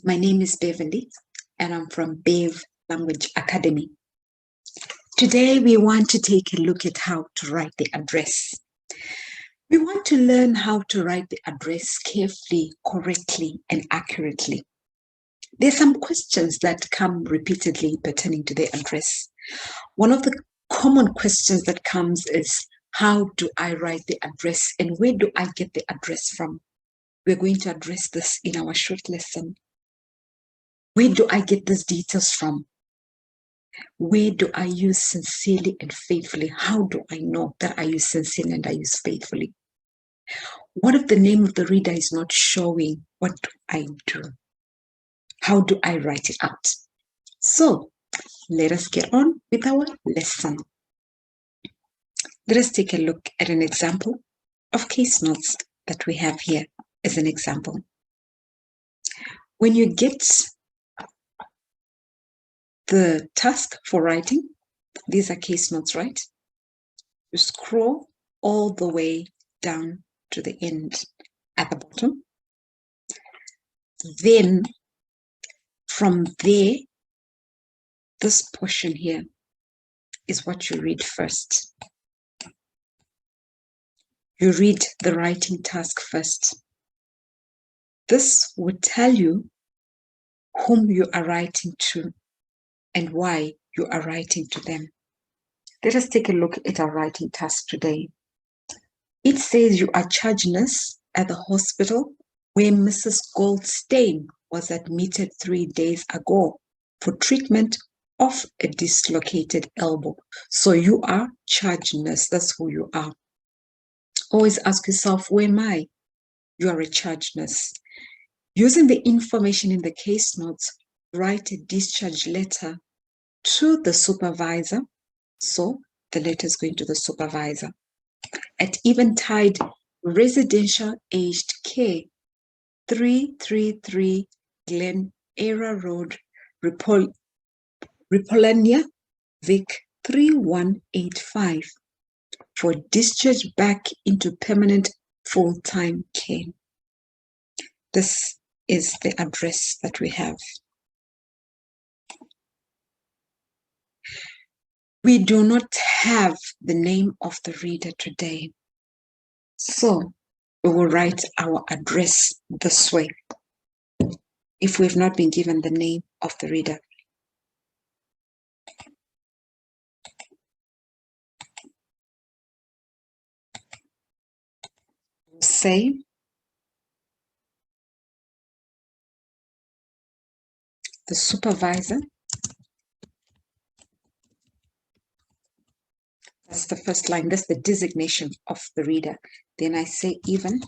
My name is Bevlang, and I'm from Bev Language Academy. Today, we want to take a look at how to write the address. We want to learn how to write the address carefully, correctly, and accurately. There are some questions that come repeatedly pertaining to the address. One of the common questions that comes is, how do I write the address and where do I get the address from? We're going to address this in our short lesson. Where do I get these details from? Where do I use sincerely and faithfully? How do I know that I use sincerely and I use faithfully? What if the name of the reader is not showing? What do I do? How do I write it out? So let us get on with our lesson. Let us take a look at an example of case notes that we have here as an example. When you get the task for writing, these are case notes, right? You scroll all the way down to the end at the bottom. Then from there, this portion here is what you read first. You read the writing task first. This would tell you whom you are writing to and why you are writing to them. Let us take a look at our writing task today. It says you are charge nurse at the hospital where Mrs. Goldstein was admitted 3 days ago for treatment of a dislocated elbow. So you are charge nurse. That's who you are. Always ask yourself, where am I? You are a charge nurse. Using the information in the case notes, write a discharge letter to the supervisor. So the letter is going to the supervisor. At Eventide Residential Aged Care, 333 Glen Era Road, Ripolania, Vic 3185, for discharge back into permanent full-time care. This is the address that we have. We do not have the name of the reader today, so we will write our address this way if we've not been given the name of the reader. Say the supervisor. That's the first line. That's the designation of the reader. Then I say even.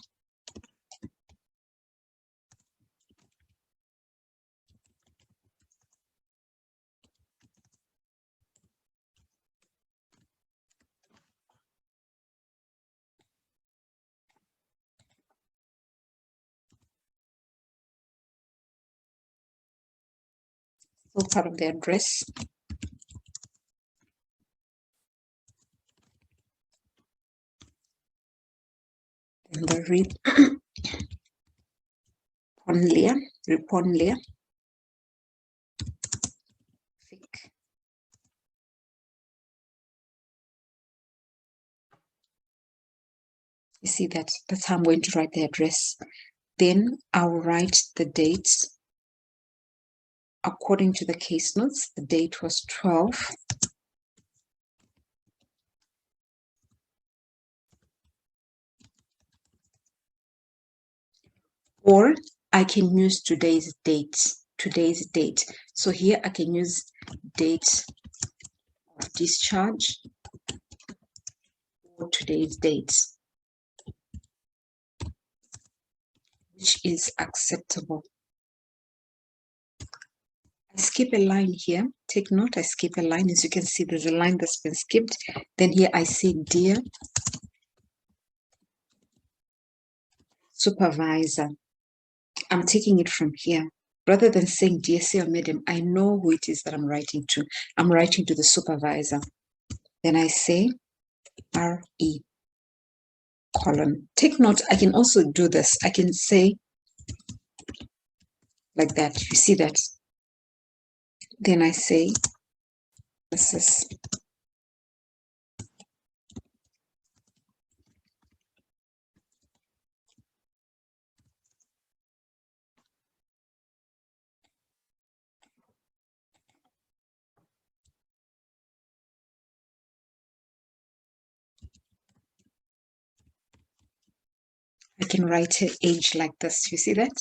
So part of the address. And the read Riponlia. You see that? That's how I'm going to write the address. Then I'll write the dates according to the case notes. The date was 12. Or I can use today's date. So here I can use date of discharge or today's date, which is acceptable. I skip a line here. Take note, I skip a line. As you can see, there's a line that's been skipped. Then here I say, dear supervisor. I'm taking it from here. Rather than saying dear sir or madam, I know who it is that I'm writing to. I'm writing to the supervisor. Then I say RE colon. Take note, I can also do this. I can say like that. You see that? Then I say, this is I can write her age like this. You see that?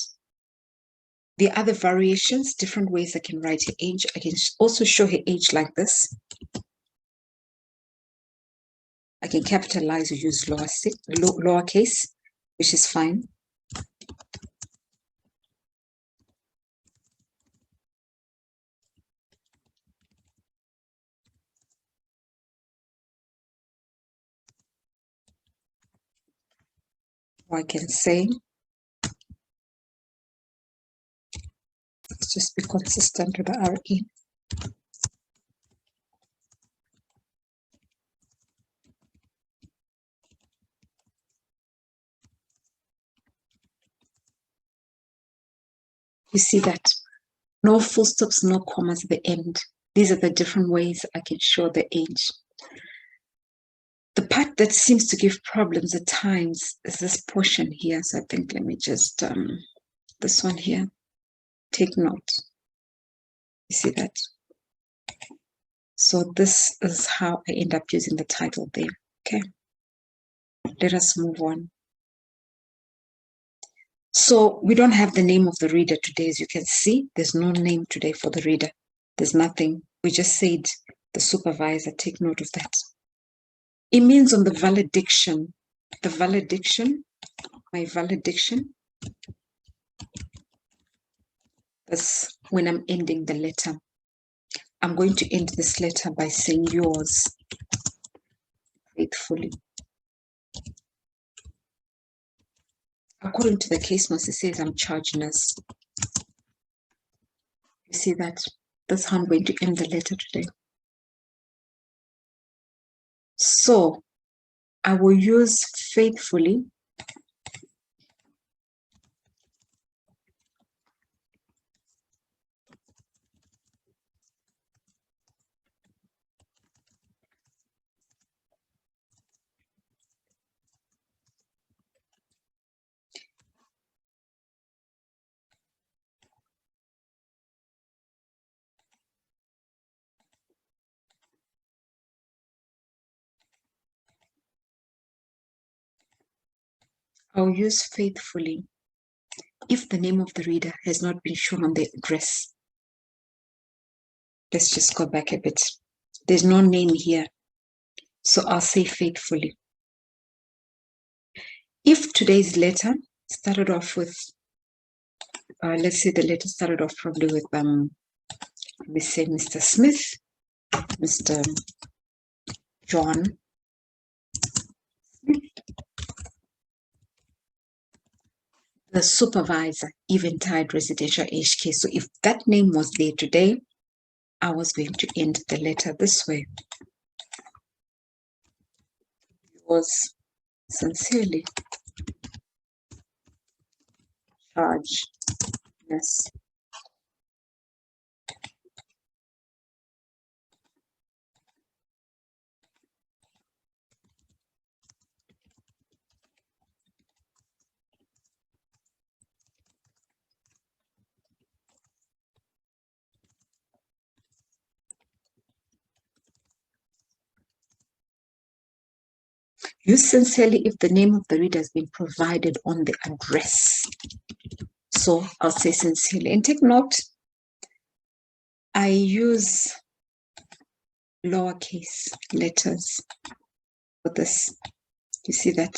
The other variations, different ways I can write her age. I can also show her age like this. I can capitalize or use lowercase, which is fine. Or I can say, let's just be consistent with the RE. You see that? No full stops, no commas at the end. These are the different ways I can show the age. The part that seems to give problems at times is this portion here. So I think, let me just, this one here, take note. You see that? So this is how I end up using the title there. Okay. Let us move on. So we don't have the name of the reader today. As you can see, there's no name today for the reader. There's nothing. We just said the supervisor. Take note of that. It means on the valediction. The valediction, my valediction, that's when I'm ending the letter. I'm going to end this letter by saying yours faithfully. According to the case notes, it says I'm charge nurse. You see that? That's how I'm going to end the letter today. So I will use faithfully I'll use faithfully if the name of the reader has not been shown on the address. Let's just go back a bit. There's no name here, so I'll say faithfully. If today's letter started off with, let's say the letter started off probably with, we say Mr. Smith, Mr. John Smith, the supervisor, Eventide Residential HK. So if that name was there today, I was going to end the letter this way. Yours sincerely, charge nurse. Use sincerely if the name of the reader has been provided on the address. So I'll say sincerely. And take note, I use lowercase letters for this. You see that?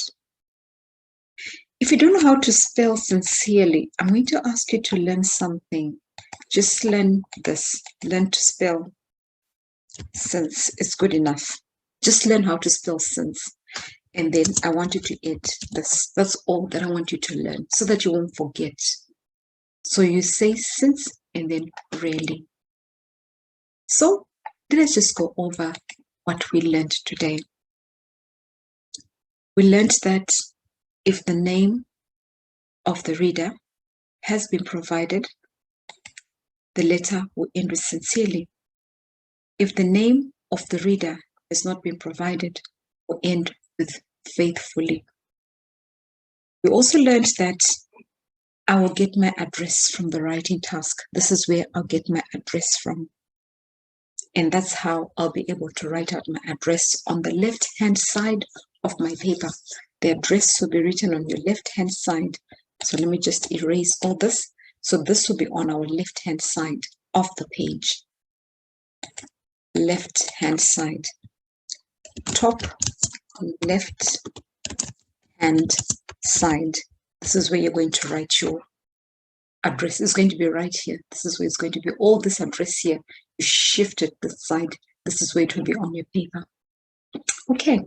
If you don't know how to spell sincerely, I'm going to ask you to learn something. Just learn this. Learn to spell since. It's good enough. Just learn how to spell since. And then I want you to add this. That's all that I want you to learn so that you won't forget. So you say since and then really. So let's just go over what we learned today. We learned that if the name of the reader has been provided the letter will end with sincerely. If the name of the reader has not been provided, will end with faithfully. We also learned that I will get my address from the writing task. This is where I'll get my address from. And that's how I'll be able to write out my address on the left-hand side of my paper. The address will be written on your left-hand side. So let me just erase all this. So this will be on our left-hand side of the page. Left-hand side. Top left-hand side. This is where you're going to write your address. It's going to be right here. This is where it's going to be. All this address here, you shift it this side. This is where it will be on your paper. Okay,